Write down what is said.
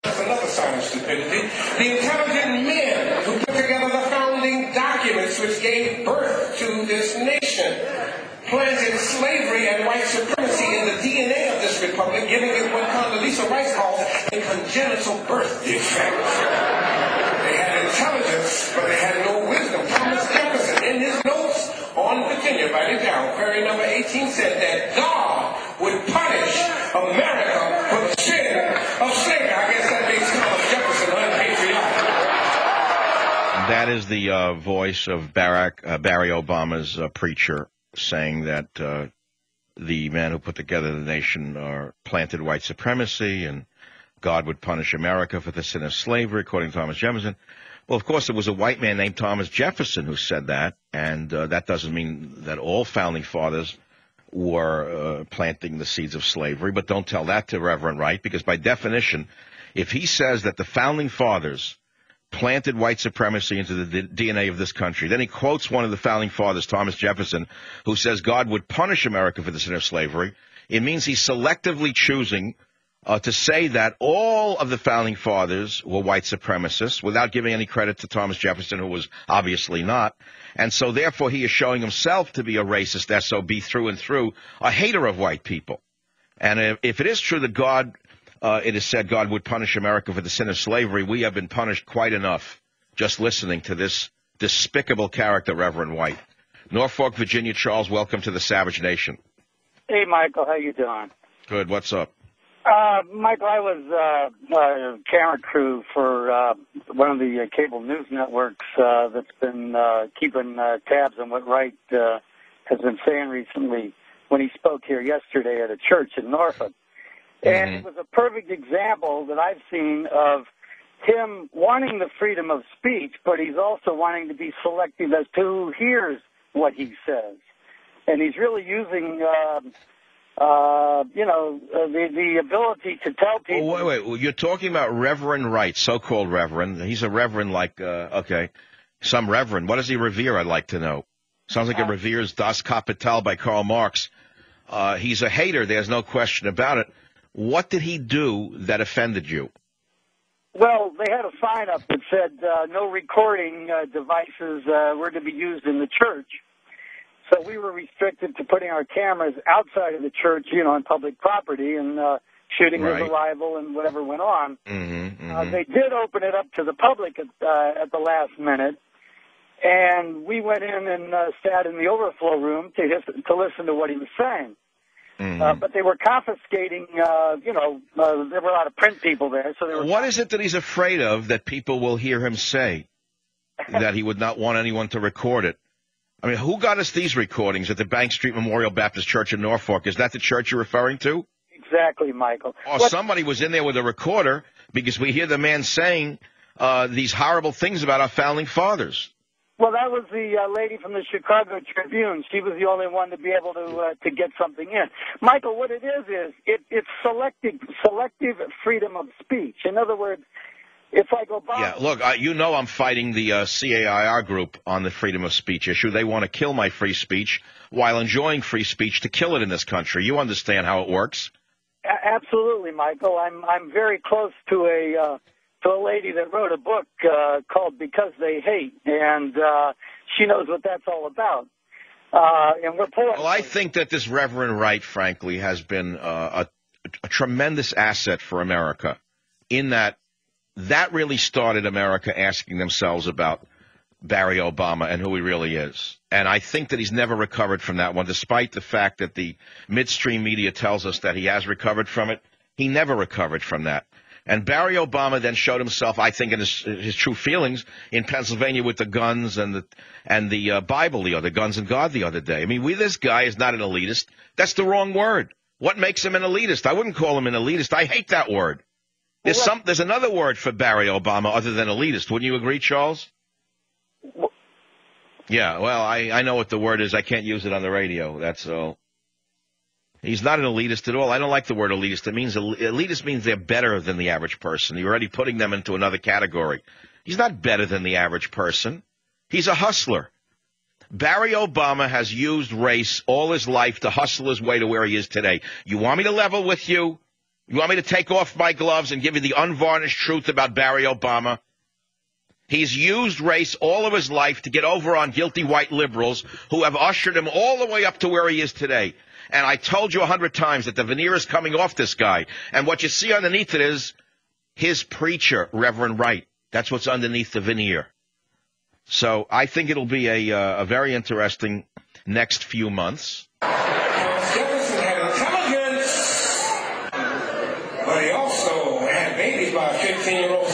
That's another sign of stupidity. The intelligent men who put together the founding documents which gave birth to this nation planted slavery and white supremacy in the DNA of this republic, giving it what Condoleezza Rice calls a congenital birth defect. They had intelligence, but they had no wisdom. Thomas Jefferson, in his notes on Virginia, write it down, query number 18, said that God would punish America for the sin of slavery. I guess that makes Thomas Jefferson unpatriotic. That is the voice of Barry Obama's preacher saying that the man who put together the nation planted white supremacy and God would punish America for the sin of slavery, according to Thomas Jefferson. Well, of course, it was a white man named Thomas Jefferson who said that, and that doesn't mean that all founding fathers were planting the seeds of slavery, but don't tell that to Reverend Wright, because by definition, if he says that the founding fathers planted white supremacy into the DNA of this country, then he quotes one of the founding fathers, Thomas Jefferson, who says God would punish America for the sin of slavery. It means he's selectively choosing to say that all of the founding fathers were white supremacists without giving any credit to Thomas Jefferson, who was obviously not. And so therefore he is showing himself to be a racist SOB through and through, a hater of white people. And if it is true that God, it is said God would punish America for the sin of slavery, we have been punished quite enough just listening to this despicable character, Reverend White. Norfolk, Virginia. Charles, welcome to the Savage Nation. Hey, Michael, how you doing? Good. What's up? Michael, I was camera crew for one of the cable news networks that's been keeping tabs on what Wright has been saying recently when he spoke here yesterday at a church in Norfolk. And it was a perfect example that I've seen of him wanting the freedom of speech, but he's also wanting to be selective as to who hears what he says. And he's really using the ability to tell people. Oh, wait. You're talking about Reverend Wright, so-called Reverend. He's a Reverend like, some Reverend. What does he revere, I'd like to know? Sounds like he reveres Das Kapital by Karl Marx. He's a hater, there's no question about it. What did he do that offended you? Well, they had a sign up that said no recording devices were to be used in the church. So we were restricted to putting our cameras outside of the church, on public property and shooting the revival and whatever went on. They did open it up to the public at the last minute, and we went in and sat in the overflow room to listen to what he was saying. But they were confiscating, there were a lot of print people there. So they were. What is it that he's afraid of that people will hear him say that he would not want anyone to record it? I mean, who got us these recordings at the Bank Street Memorial Baptist Church in Norfolk? Is that the church you're referring to? Exactly, Michael. Or somebody was in there with a recorder because we hear the man saying these horrible things about our founding fathers. Well, that was the lady from the Chicago Tribune. She was the only one to be able to get something in. Michael, what it is it's selective freedom of speech. In other words, it's like Obama. Yeah, look, I'm fighting the CAIR group on the freedom of speech issue. They want to kill my free speech while enjoying free speech to kill it in this country. You understand how it works? Absolutely, Michael. I'm very close to a lady that wrote a book called Because They Hate, and she knows what that's all about. And we're pulling. Well, I think that this Reverend Wright, frankly, has been a tremendous asset for America in that really started America asking themselves about Barry Obama and who he really is. And I think that he's never recovered from that one, despite the fact that the midstream media tells us that he has recovered from it. He never recovered from that. And Barry Obama then showed himself, I think, in his true feelings in Pennsylvania with the guns and the Bible, the guns and God the other day. I mean, this guy is not an elitist. That's the wrong word. What makes him an elitist? I wouldn't call him an elitist. I hate that word. There's another word for Barry Obama other than elitist. Wouldn't you agree, Charles? Yeah, well, I know what the word is. I can't use it on the radio. That's all. He's not an elitist at all. I don't like the word elitist. Elitist means they're better than the average person. You're already putting them into another category. He's not better than the average person. He's a hustler. Barry Obama has used race all his life to hustle his way to where he is today. You want me to level with you? You want me to take off my gloves and give you the unvarnished truth about Barry Obama? He's used race all of his life to get over on guilty white liberals who have ushered him all the way up to where he is today. And I told you 100 times that the veneer is coming off this guy. And what you see underneath it is his preacher, Reverend Wright. That's what's underneath the veneer. So I think it'll be a very interesting next few months. Jefferson had intelligence, but he also had babies by a 15-year-old